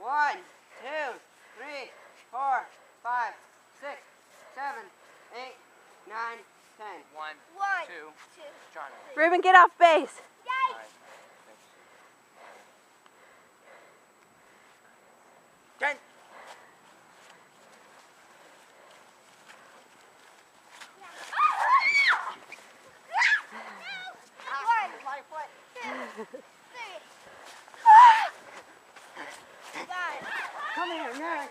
1, 2, 3, 4, 5, 6, 7, 8, 9, 10. 1, 2, John. Ruben, get off base. All right. 10. Come here, Mary.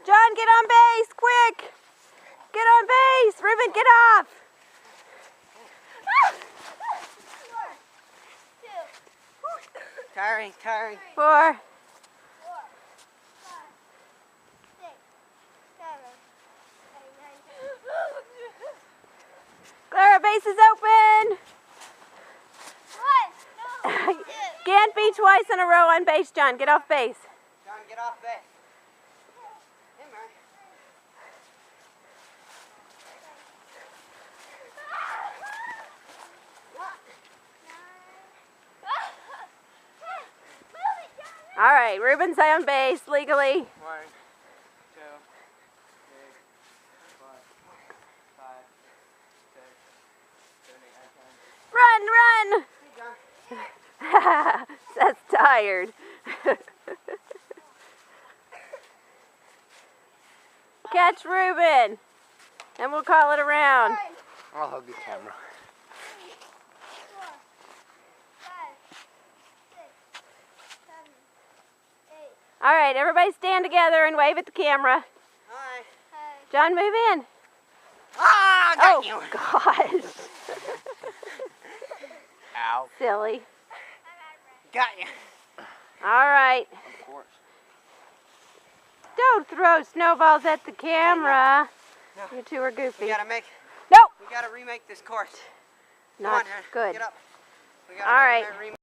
John, get on base, quick. Get on base. Ruben, get off. Tiring. 4. Clara, base is open. Can't be twice in a row on base, John. Get off base. John, get off base. Hey, Mary. All right, Ruben's on base legally. 1, 2, 3, 4, 5, 6, 7, 8, 9, 10. Run! Hey, John. That's tired. Catch Ruben, and we'll call it a round. I'll hug the camera. All right, everybody stand together and wave at the camera. Hi. John, move in. Ah, got you. Gosh. Ow. Silly. Got you. All right. Of course. Don't throw snowballs at the camera. No. You two are goofy. We gotta Nope. remake this course. Come Not on, Aaron. good. Get up. We All right. remake